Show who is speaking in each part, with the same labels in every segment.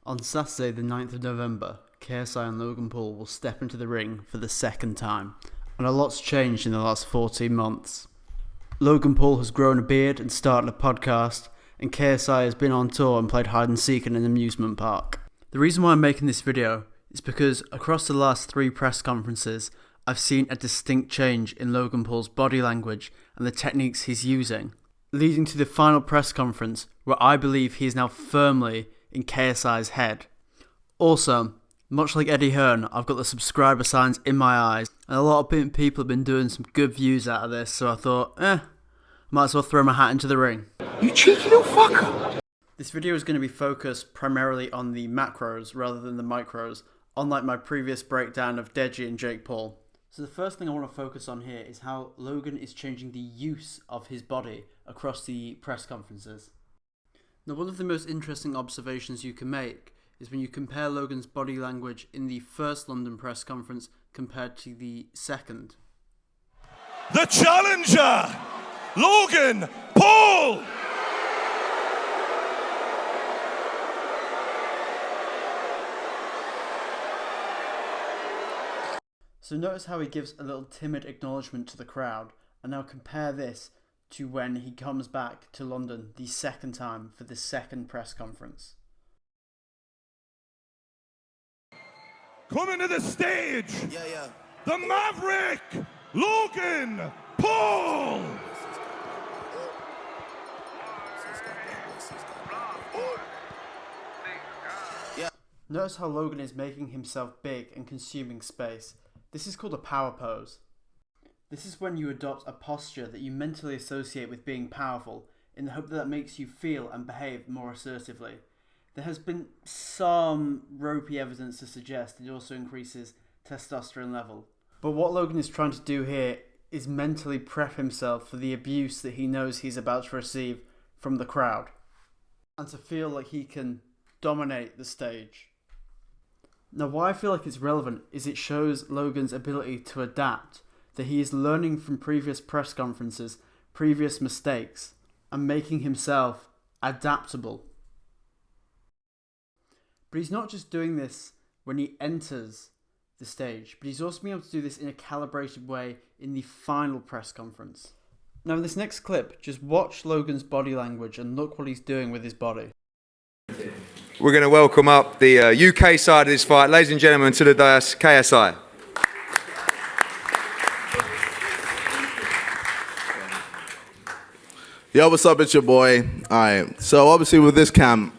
Speaker 1: On Saturday the 9th of November, KSI and Logan Paul will step into the ring for the second time, and a lot's changed in the last 14 months. Logan Paul has grown a beard and started a podcast, and KSI has been on tour and played hide and seek in an amusement park. The reason why I'm making this video is because across the last 3 press conferences, I've seen a distinct change in Logan Paul's body language and the techniques he's using, leading to the final press conference where I believe he is now firmly in KSI's head. Also, much like Eddie Hearn, I've got the subscriber signs in my eyes, and a lot of people have been doing some good views out of this, so I thought, might as well throw my hat into the ring.
Speaker 2: You cheeky little fucker!
Speaker 1: This video is going to be focused primarily on the macros rather than the micros, unlike my previous breakdown of Deji and Jake Paul. So the first thing I want to focus on here is how Logan is changing the use of his body across the press conferences. Now, one of the most interesting observations you can make is when you compare Logan's body language in the first London press conference compared to the second.
Speaker 3: The challenger, Logan Paul!
Speaker 1: So notice how he gives a little timid acknowledgement to the crowd, and now compare this to when he comes back to London the second time for the second press conference.
Speaker 3: Coming to the stage, the Maverick, Logan Paul!
Speaker 1: Notice how Logan is making himself big and consuming space. This is called a power pose. This is when you adopt a posture that you mentally associate with being powerful in the hope that makes you feel and behave more assertively. There has been some ropey evidence to suggest it also increases testosterone level. But what Logan is trying to do here is mentally prep himself for the abuse that he knows he's about to receive from the crowd, and to feel like he can dominate the stage. Now, why I feel like it's relevant is it shows Logan's ability to adapt, that he is learning from previous press conferences, previous mistakes, and making himself adaptable. But he's not just doing this when he enters the stage, but he's also being able to do this in a calibrated way in the final press conference. Now, in this next clip, just watch Logan's body language and look what he's doing with his body.
Speaker 4: We're going to welcome up the UK side of this fight. Ladies and gentlemen, to the dais, KSI.
Speaker 2: Yo, what's up? It's your boy. Alright, so obviously with this camp,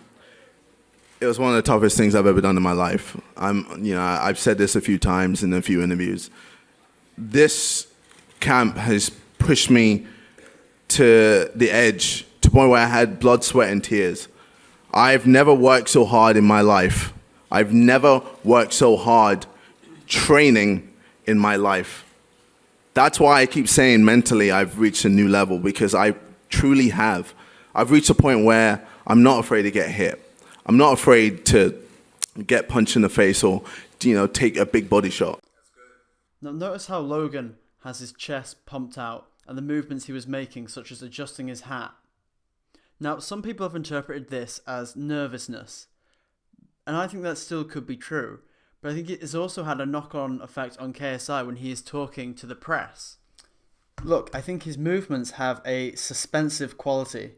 Speaker 2: it was one of the toughest things I've ever done in my life. I've said this a few times in a few interviews. This camp has pushed me to the edge, to the point where I had blood, sweat, and tears. I've never worked so hard in my life. I've never worked so hard training in my life. That's why I keep saying mentally I've reached a new level, because I truly have. I've reached a point where I'm not afraid to get hit. I'm not afraid to get punched in the face or, take a big body shot.
Speaker 1: Now notice how Logan has his chest pumped out and the movements he was making, such as adjusting his hat. Now, some people have interpreted this as nervousness, and I think that still could be true, but I think it has also had a knock-on effect on KSI when he is talking to the press. Look, I think his movements have a suspensive quality.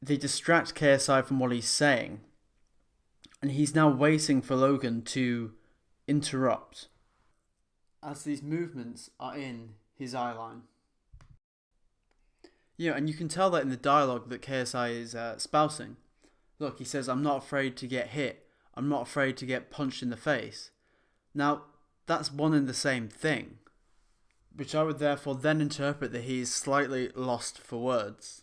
Speaker 1: They distract KSI from what he's saying, and he's now waiting for Logan to interrupt, as these movements are in his eye line. Yeah, and you can tell that in the dialogue that KSI is espousing. Look, he says, I'm not afraid to get hit. I'm not afraid to get punched in the face. Now, that's one and the same thing, which I would therefore then interpret that he is slightly lost for words.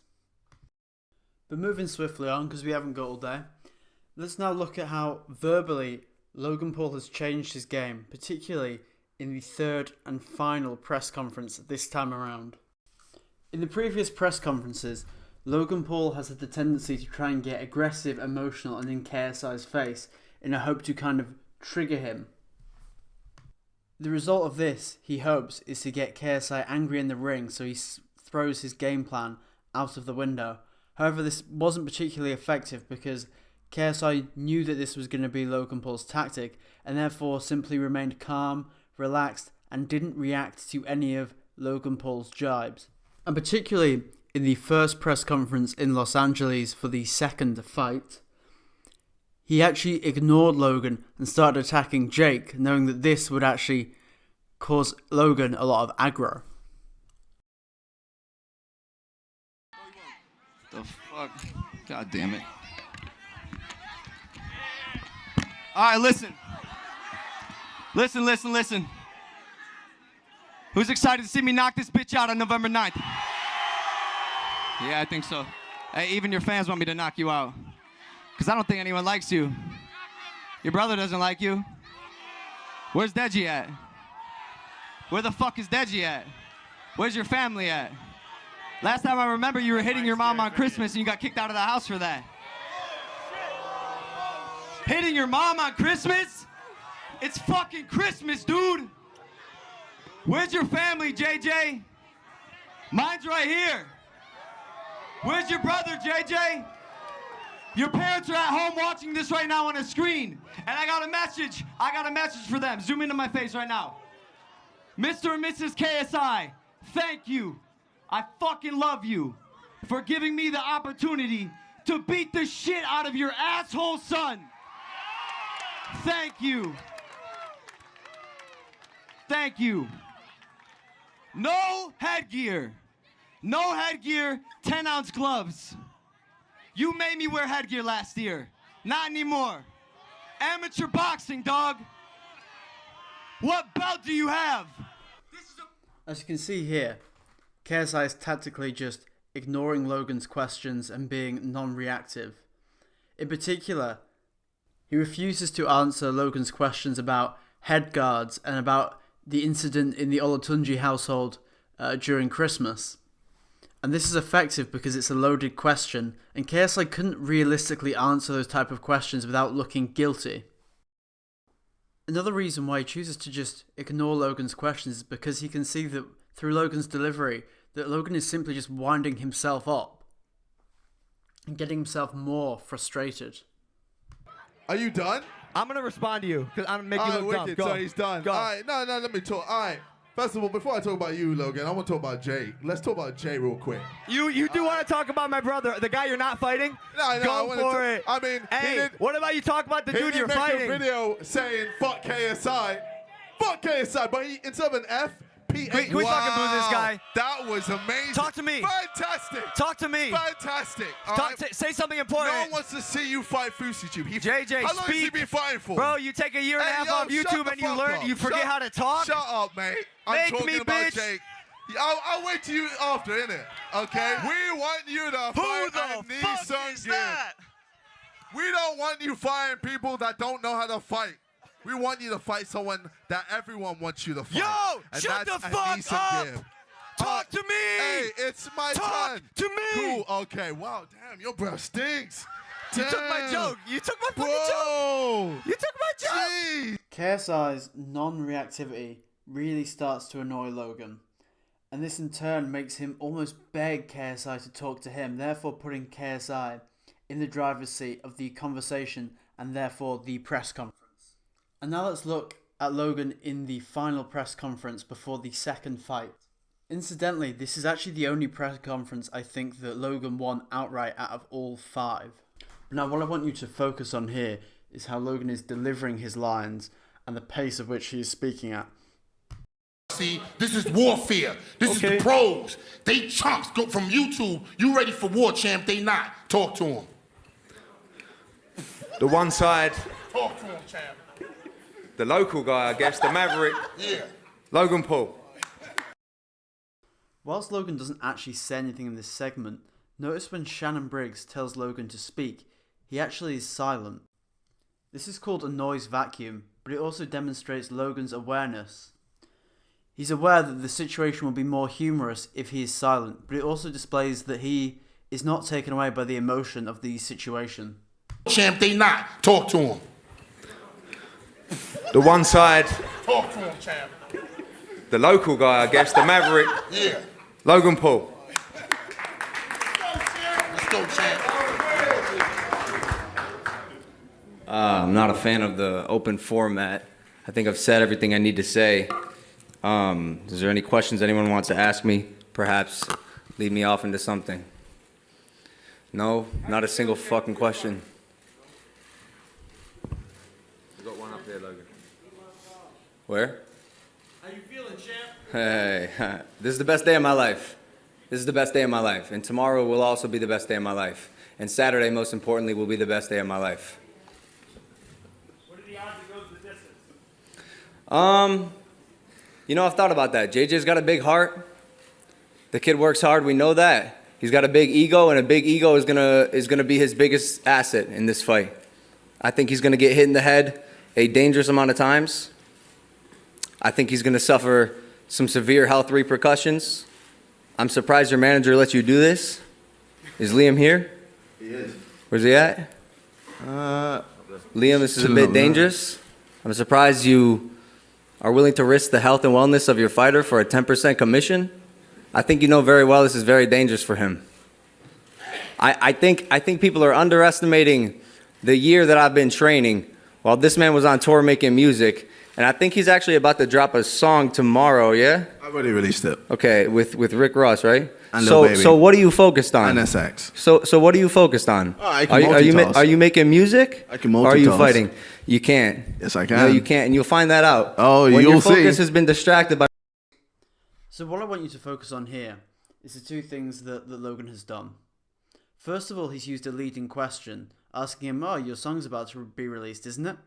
Speaker 1: But moving swiftly on, because we haven't got all day, let's now look at how verbally Logan Paul has changed his game, particularly in the third and final press conference this time around. In the previous press conferences, Logan Paul has had the tendency to try and get aggressive, emotional, and in KSI's face in a hope to kind of trigger him. The result of this, he hopes, is to get KSI angry in the ring, so he throws his game plan out of the window. However, this wasn't particularly effective because KSI knew that this was going to be Logan Paul's tactic and therefore simply remained calm, relaxed, and didn't react to any of Logan Paul's jibes. And particularly in the first press conference in Los Angeles for the second fight, he actually ignored Logan and started attacking Jake, knowing that this would actually cause Logan a lot of aggro.
Speaker 5: The fuck? God damn it. Alright, listen. Listen. Who's excited to see me knock this bitch out on November 9th? Yeah, I think so. Hey, even your fans want me to knock you out. Because I don't think anyone likes you. Your brother doesn't like you. Where's Deji at? Where the fuck is Deji at? Where's your family at? Last time I remember, you were hitting your mom on Christmas and you got kicked out of the house for that. Hitting your mom on Christmas? It's fucking Christmas, dude. Where's your family, JJ? Mine's right here. Where's your brother, JJ? Your parents are at home watching this right now on a screen. And I got a message for them. Zoom into my face right now. Mr. and Mrs. KSI, thank you. I fucking love you for giving me the opportunity to beat the shit out of your asshole son. Thank you. Thank you. No headgear. No headgear, 10-ounce gloves. You made me wear headgear last year. Not anymore. Amateur boxing, dog. What belt do you have?
Speaker 1: As you can see here, KSI is tactically just ignoring Logan's questions and being non-reactive. In particular, he refuses to answer Logan's questions about head guards and about the incident in the Olatunji household during Christmas. And this is effective because it's a loaded question, and KSI couldn't realistically answer those type of questions without looking guilty. Another reason why he chooses to just ignore Logan's questions is because he can see that through Logan's delivery that Logan is simply just winding himself up and getting himself more frustrated.
Speaker 2: Are you done?
Speaker 5: I'm going to respond to you because I'm going to make you look dumb. Go.
Speaker 2: So he's done.
Speaker 5: Go.
Speaker 2: All right, no, let me talk. All right. First of all, before I talk about you, Logan, I want to talk about Jay. Let's talk about Jay real quick.
Speaker 5: You do want to talk about my brother, the guy you're not fighting?
Speaker 2: No,
Speaker 5: Go for it.
Speaker 2: I mean,
Speaker 5: hey, what about you talk about the dude you're fighting?
Speaker 2: He didn't make a video saying, fuck KSI. Fuck KSI, but he, instead of an F, P-A.
Speaker 5: Can we fucking boo this guy?
Speaker 2: That was amazing.
Speaker 5: Talk to me.
Speaker 2: Fantastic.
Speaker 5: Talk to me.
Speaker 2: Fantastic.
Speaker 5: Say something important.
Speaker 2: No one wants to see you fight Fusitube.
Speaker 5: JJ,
Speaker 2: how long has he been fighting for?
Speaker 5: Bro, you take a year and a half off YouTube and you forget how to talk?
Speaker 2: Shut up, mate. I'm talking about Jake. I'll wait till you after, innit? Okay? We want you to fight
Speaker 5: Who the fuck is that?
Speaker 2: We don't want you fighting people that don't know how to fight. We want you to fight someone that everyone wants you to fight.
Speaker 5: Yo,
Speaker 2: and
Speaker 5: shut
Speaker 2: that's
Speaker 5: the fuck up.
Speaker 2: Give.
Speaker 5: Talk to me.
Speaker 2: Hey, it's my
Speaker 5: Talk
Speaker 2: turn.
Speaker 5: to me.
Speaker 2: Cool. Okay. Wow. Damn, your breath stinks.
Speaker 5: You took my joke. You took my fucking
Speaker 2: Whoa.
Speaker 5: joke. You took my joke.
Speaker 2: Jeez.
Speaker 1: KSI's non-reactivity really starts to annoy Logan, and this in turn makes him almost beg KSI to talk to him, therefore putting KSI in the driver's seat of the conversation and therefore the press conference. And now let's look at Logan in the final press conference before the second fight. Incidentally, this is actually the only press conference I think that Logan won outright out of all 5. Now what I want you to focus on here is how Logan is delivering his lines and the pace of which he is speaking at.
Speaker 6: See, this is warfare. This is the pros. They chumps. Go from YouTube. You ready for war, champ? They not. Talk to them.
Speaker 4: The one side,
Speaker 6: Talk to them, champ.
Speaker 4: the local guy, I guess, the Maverick,
Speaker 6: Yeah.
Speaker 4: Logan Paul.
Speaker 1: Whilst Logan doesn't actually say anything in this segment, notice when Shannon Briggs tells Logan to speak, he actually is silent. This is called a noise vacuum, but it also demonstrates Logan's awareness. He's aware that the situation will be more humorous if he is silent, but it also displays that he is not taken away by the emotion of the situation.
Speaker 6: Champ, they not. Talk to them.
Speaker 4: The one side,
Speaker 6: Talk to them, champ.
Speaker 4: the local guy, I guess, the Maverick,
Speaker 6: Yeah.
Speaker 4: Logan Paul.
Speaker 6: Let's go, champ.
Speaker 7: I'm not a fan of the open format. I think I've said everything I need to say. Is there any questions anyone wants to ask me? Perhaps lead me off into something. No, not a single fucking question. You got one up there, Logan. Where?
Speaker 8: How you feeling, champ?
Speaker 7: Hey, this is the best day of my life. This is the best day of my life. And tomorrow will also be the best day of my life. And Saturday, most importantly, will be the best day of my life.
Speaker 8: What are the odds it goes the distance?
Speaker 7: You know, I've thought about that. JJ's got a big heart. The kid works hard. We know that. He's got a big ego, and a big ego is gonna be his biggest asset in this fight. I think he's gonna get hit in the head a dangerous amount of times. I think he's gonna suffer some severe health repercussions. I'm surprised your manager lets you do this. Is Liam here?
Speaker 2: He is.
Speaker 7: Where's he at? Liam, this is a bit dangerous. I'm surprised you are willing to risk the health and wellness of your fighter for a 10% commission. I think you know very well this is very dangerous for him. I think people are underestimating the year that I've been training while this man was on tour making music. And I think he's actually about to drop a song tomorrow, yeah?
Speaker 2: I've already released it.
Speaker 7: Okay, with Rick Ross, right?
Speaker 2: And Lil Baby.
Speaker 7: So what are you focused on?
Speaker 2: NSX.
Speaker 7: So what are you focused on?
Speaker 2: Oh, I can multitask.
Speaker 7: Are you making music?
Speaker 2: I can multitask.
Speaker 7: Or are you fighting? You can't.
Speaker 2: Yes, I can.
Speaker 7: No, you can't, and you'll find that out.
Speaker 2: Oh,
Speaker 7: when
Speaker 2: you'll
Speaker 7: your focus
Speaker 2: see.
Speaker 7: has been distracted by.
Speaker 1: So what I want you to focus on here is the two things that Logan has done. First of all, he's used a leading question, asking him, "Oh, your song's about to be released, isn't it?"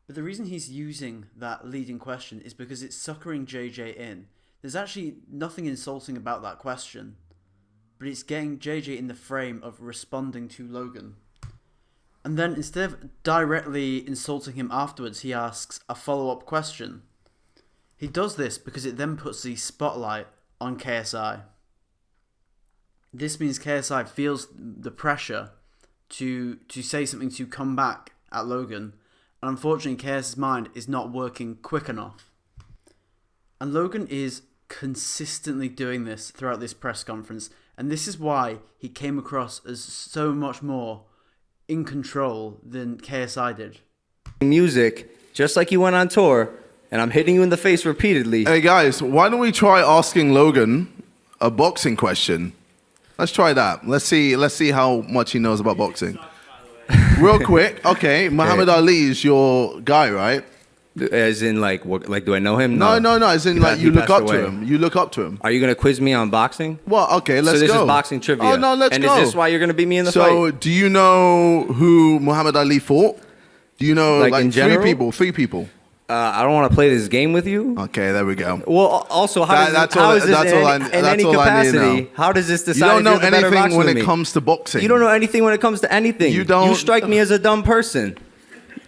Speaker 1: But the reason he's using that leading question is because it's suckering JJ in. There's actually nothing insulting about that question, but it's getting JJ in the frame of responding to Logan. And then instead of directly insulting him afterwards, he asks a follow-up question. He does this because it then puts the spotlight on KSI. This means KSI feels the pressure to say something to come back at Logan. And unfortunately, KSI's mind is not working quick enough. And Logan is consistently doing this throughout this press conference. And this is why he came across as so much more in control than KSI did.
Speaker 7: Music, just like you went on tour, and I'm hitting you in the face repeatedly.
Speaker 2: Hey guys, why don't we try asking Logan a boxing question? Let's try that. Let's see how much he knows about boxing. Real quick, okay. Muhammad Ali is your guy, right?
Speaker 7: As in, like, what, like, do I know him?
Speaker 2: No. As in, like, you look up to him. You look up to him.
Speaker 7: Are you gonna quiz me on boxing?
Speaker 2: Well, okay, let's go.
Speaker 7: So this is boxing trivia.
Speaker 2: Oh no, let's
Speaker 7: and
Speaker 2: go.
Speaker 7: And is this why you're gonna beat me in the fight?
Speaker 2: So, do you know who Muhammad Ali fought? Do you know
Speaker 7: Like in general?
Speaker 2: Three people.
Speaker 7: I don't want to play this game with you.
Speaker 2: Okay, there we go.
Speaker 7: Well, also, how is this in any capacity? How does this decide?
Speaker 2: You don't know
Speaker 7: if you're the better
Speaker 2: anything
Speaker 7: boxer
Speaker 2: when
Speaker 7: than
Speaker 2: it
Speaker 7: me?
Speaker 2: comes to boxing.
Speaker 7: You don't know anything when it comes to anything.
Speaker 2: You don't.
Speaker 7: You strike me as a dumb person.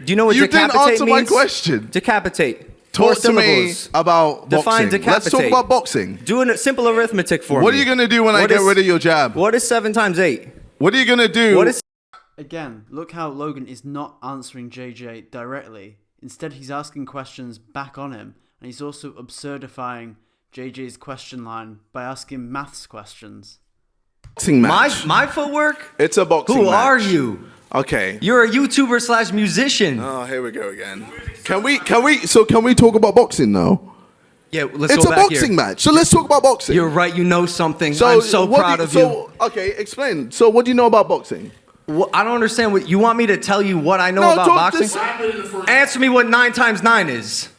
Speaker 7: Do you know what
Speaker 2: You
Speaker 7: decapitate
Speaker 2: didn't answer
Speaker 7: means?
Speaker 2: my question.
Speaker 7: Decapitate.
Speaker 2: Talk
Speaker 7: Four
Speaker 2: to me
Speaker 7: syllables.
Speaker 2: about
Speaker 7: Define
Speaker 2: boxing.
Speaker 7: decapitate.
Speaker 2: Let's talk about boxing.
Speaker 7: Do a simple arithmetic for me.
Speaker 2: What are you going to do when I get rid of your jab?
Speaker 7: What is 7 times 8?
Speaker 2: What are you going to do?
Speaker 7: What is...
Speaker 1: Again, look how Logan is not answering JJ directly. Instead, he's asking questions back on him, and he's also absurdifying JJ's question line by asking maths questions.
Speaker 2: Boxing match.
Speaker 7: My footwork?
Speaker 2: It's a boxing
Speaker 7: Who
Speaker 2: match.
Speaker 7: are you?
Speaker 2: Okay.
Speaker 7: You're a YouTuber / musician.
Speaker 2: Oh, here we go again. Can we talk about boxing now?
Speaker 7: Yeah, let's
Speaker 2: It's
Speaker 7: go
Speaker 2: a
Speaker 7: back
Speaker 2: boxing
Speaker 7: here.
Speaker 2: match, so let's talk about boxing.
Speaker 7: You're right, you know something. I'm so proud of you.
Speaker 2: Okay, explain. So what do you know about boxing?
Speaker 7: Well, I don't understand what you want me to tell you what I know about boxing. Answer me what 9 times 9 is.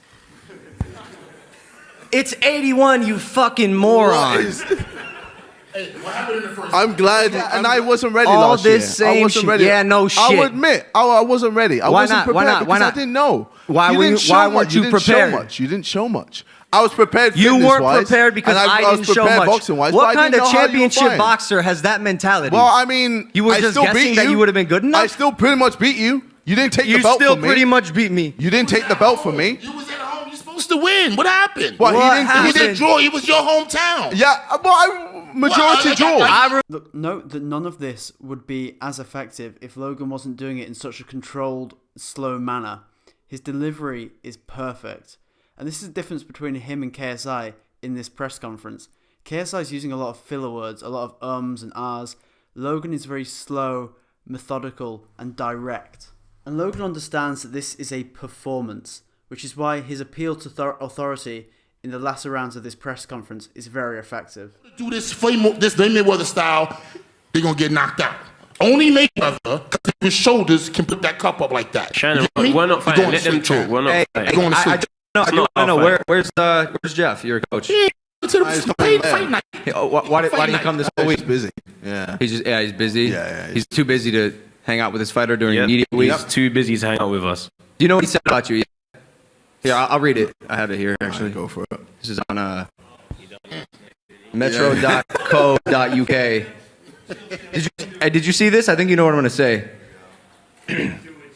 Speaker 7: It's 81, you fucking moron.
Speaker 6: Hey, what happened in the first?
Speaker 2: I'm glad, and I wasn't ready
Speaker 7: all
Speaker 2: last year.
Speaker 7: this same
Speaker 2: I wasn't
Speaker 7: shit.
Speaker 2: ready.
Speaker 7: Yeah, no shit.
Speaker 2: I'll admit, I wasn't ready. I
Speaker 7: Why
Speaker 2: wasn't
Speaker 7: not?
Speaker 2: prepared
Speaker 7: Why not?
Speaker 2: because
Speaker 7: Why not?
Speaker 2: I didn't know.
Speaker 7: Why weren't you prepared?
Speaker 2: You didn't show much. I was prepared.
Speaker 7: You weren't
Speaker 2: fitness-wise,
Speaker 7: prepared because
Speaker 2: and
Speaker 7: I
Speaker 2: was
Speaker 7: didn't show
Speaker 2: prepared
Speaker 7: much.
Speaker 2: boxing-wise, but
Speaker 7: What
Speaker 2: I
Speaker 7: kind
Speaker 2: didn't
Speaker 7: of
Speaker 2: know how you were
Speaker 7: championship
Speaker 2: fighting.
Speaker 7: boxer has that mentality?
Speaker 2: Well, I mean,
Speaker 7: you were
Speaker 2: I
Speaker 7: just
Speaker 2: still
Speaker 7: guessing
Speaker 2: beat
Speaker 7: that you would have been good enough.
Speaker 2: I still pretty much beat you. You didn't take
Speaker 7: You
Speaker 2: the belt
Speaker 7: still
Speaker 2: from me.
Speaker 7: pretty much beat me.
Speaker 2: You didn't take the belt from me.
Speaker 6: You was at home. You're supposed to win. What happened?
Speaker 2: What,
Speaker 7: What
Speaker 2: he
Speaker 7: happened?
Speaker 6: He didn't draw. It was your hometown.
Speaker 2: Yeah, but majority
Speaker 6: Well,
Speaker 2: draw.
Speaker 1: Look, note that none of this would be as effective if Logan wasn't doing it in such a controlled, slow manner. His delivery is perfect. And this is the difference between him and KSI in this press conference. KSI is using a lot of filler words, a lot of ums and ahs. Logan is very slow, methodical, and direct. And Logan understands that this is a performance, which is why his appeal to authority in the latter rounds of this press conference is very effective.
Speaker 6: Do this Mayweather style, they're gonna get knocked out. Only Mayweather, because his shoulders can put that cup up like that.
Speaker 8: Shannon, we're not fighting. Let them talk. We're not fighting.
Speaker 6: Going to sleep.
Speaker 7: I know. Where's Jeff, your coach?
Speaker 6: Fight night.
Speaker 7: Why didn't he come this whole week?
Speaker 2: He's busy. Yeah.
Speaker 7: He's busy.
Speaker 2: Yeah.
Speaker 7: He's too busy to hang out with his fighter during media week.
Speaker 8: He's too busy to hang out with us.
Speaker 7: Do you know what he said about you? Here, I'll read it. I have it here, actually.
Speaker 2: Right, go for it.
Speaker 7: This is on metro.co.uk. Did you see this? I think you know what I'm going to say.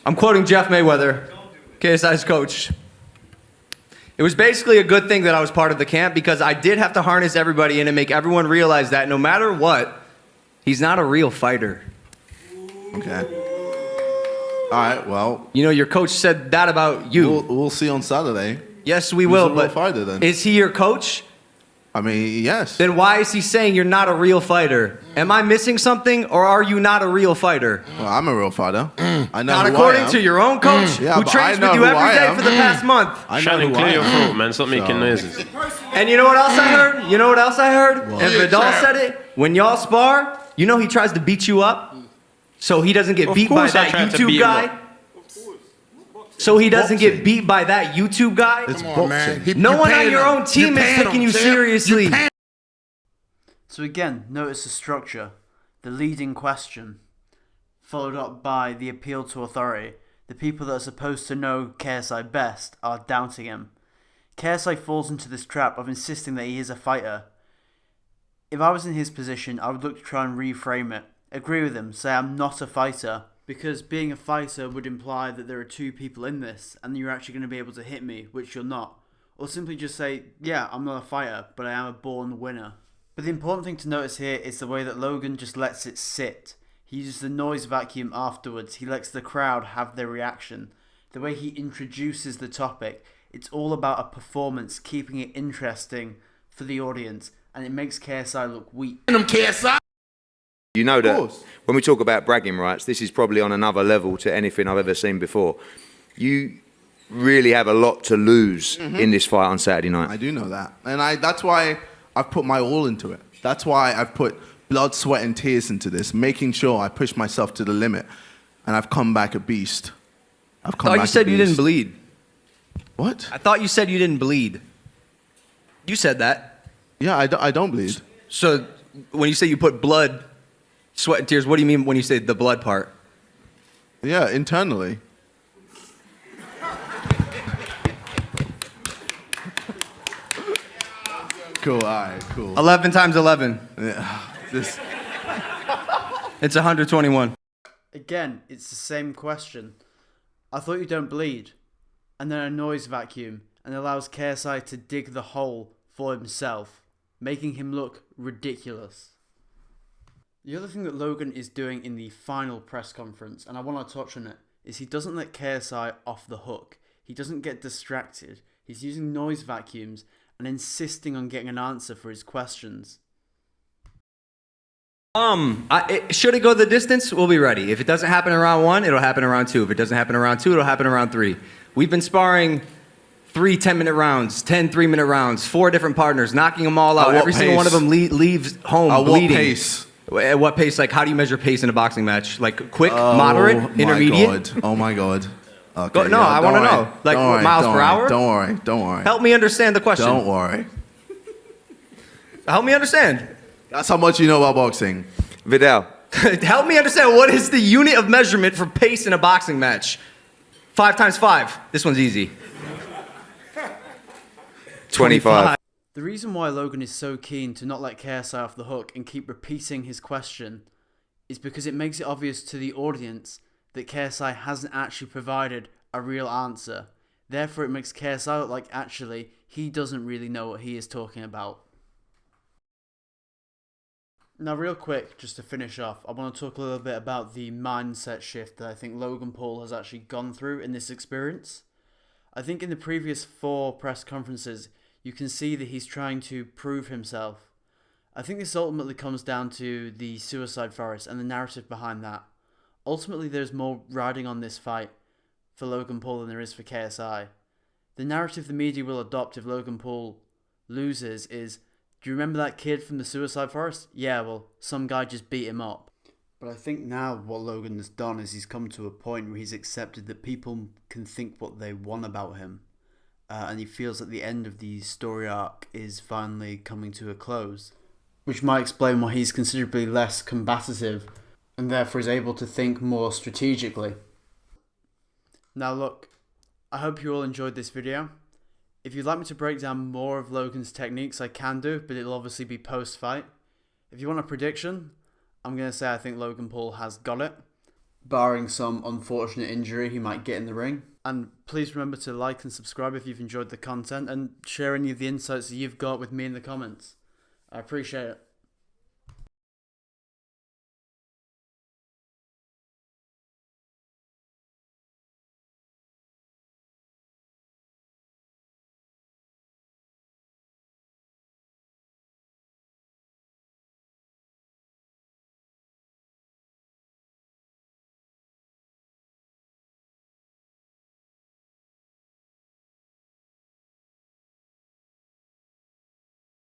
Speaker 7: I'm quoting Jeff Mayweather, KSI's coach. It was basically a good thing that I was part of the camp because I did have to harness everybody in and make everyone realize that no matter what, he's not a real fighter.
Speaker 2: Okay. All right, well.
Speaker 7: You know, your coach said that about you.
Speaker 2: We'll see on Saturday.
Speaker 7: Yes, we will, but
Speaker 2: fighter, then.
Speaker 7: Is he your coach?
Speaker 2: I mean, yes.
Speaker 7: Then why is he saying you're not a real fighter? Am I missing something, or are you not a real fighter?
Speaker 2: Well, I'm a real fighter. I know
Speaker 7: Not
Speaker 2: who
Speaker 7: according
Speaker 2: I am.
Speaker 7: to your own coach, who trains with you every day for the past month.
Speaker 8: Shannon, clear your throat, man. Stop making noises.
Speaker 7: And you know what else I heard? And Vidal said it. When y'all spar, you know he tries to beat you up, so he doesn't get beat by that YouTube guy. So he doesn't get beat by that YouTube guy.
Speaker 2: It's boxing.
Speaker 7: No one on your own team is taking you seriously.
Speaker 1: So again, notice the structure. The leading question, followed up by the appeal to authority. The people that are supposed to know KSI best are doubting him. KSI falls into this trap of insisting that he is a fighter. If I was in his position, I would look to try and reframe it. Agree with him, say I'm not a fighter. Because being a fighter would imply that there are two people in this, and you're actually going to be able to hit me, which you're not. Or simply just say, yeah, I'm not a fighter, but I am a born winner. But the important thing to notice here is the way that Logan just lets it sit. He uses the noise vacuum afterwards. He lets the crowd have their reaction. The way he introduces the topic, it's all about a performance, keeping it interesting for the audience, and it makes KSI look weak.
Speaker 6: KSI.
Speaker 4: You know that when we talk about bragging rights, this is probably on another level to anything I've ever seen before. You really have a lot to lose in this fight on Saturday night.
Speaker 2: I do know that. And that's why I've put my all into it. That's why I've put blood, sweat, and tears into this, making sure I push myself to the limit. And I've come back a beast.
Speaker 7: I thought you said you didn't bleed.
Speaker 2: What?
Speaker 7: I thought you said you didn't bleed. You said that.
Speaker 2: Yeah, I don't bleed.
Speaker 7: So when you say you put blood, sweat, and tears, what do you mean when you say the blood part?
Speaker 2: Yeah, internally. Cool, all right, cool.
Speaker 7: 11 times 11.
Speaker 2: Yeah,
Speaker 7: It's 121.
Speaker 1: Again, it's the same question. I thought you don't bleed. And then a noise vacuum, and allows KSI to dig the hole for himself, making him look ridiculous. The other thing that Logan is doing in the final press conference, and I want to touch on it, is he doesn't let KSI off the hook. He doesn't get distracted. He's using noise vacuums and insisting on getting an answer for his questions.
Speaker 7: Should it go the distance? We'll be ready. If it doesn't happen in round 1, it'll happen in round 2. If it doesn't happen in round 2, it'll happen in round 3. We've been sparring 3 10-minute rounds, 10 3-minute rounds, 4 different partners, knocking them all out. Every single one of them leaves home bleeding.
Speaker 2: What pace?
Speaker 7: At what pace? Like, how do you measure pace in a boxing match? Like, quick, moderate, intermediate?
Speaker 2: Oh my God. Okay,
Speaker 7: No, I want to know. Like, what, miles per hour?
Speaker 2: Don't worry.
Speaker 7: Help me understand the question.
Speaker 2: Don't worry.
Speaker 7: Help me understand.
Speaker 2: That's how much you know about boxing.
Speaker 4: Vidal.
Speaker 7: Help me understand, what is the unit of measurement for pace in a boxing match? 5 times 5. This one's easy.
Speaker 4: 25.
Speaker 1: The reason why Logan is so keen to not let KSI off the hook and keep repeating his question is because it makes it obvious to the audience that KSI hasn't actually provided a real answer. Therefore, it makes KSI look like actually he doesn't really know what he is talking about. Now, real quick, just to finish off, I want to talk a little bit about the mindset shift that I think Logan Paul has actually gone through in this experience. I think in the previous 4 press conferences, you can see that he's trying to prove himself. I think this ultimately comes down to the suicide forest and the narrative behind that. ultimately there's more riding on this fight for Logan Paul than there is for KSI. The narrative the media will adopt if Logan Paul loses is, do you remember that kid from the Suicide Forest? Yeah, well, some guy just beat him up. But I think now what Logan has done is he's come to a point where he's accepted that people can think what they want about him. And he feels that the end of the story arc is finally coming to a close, which might explain why he's considerably less combative and therefore is able to think more strategically. Now look, I hope you all enjoyed this video. If you'd like me to break down more of Logan's techniques, I can do, but it'll obviously be post-fight. If you want a prediction, I'm going to say I think Logan Paul has got it, barring some unfortunate injury he might get in the ring. And please remember to like and subscribe if you've enjoyed the content, and share any of the insights that you've got with me in the comments. I appreciate it.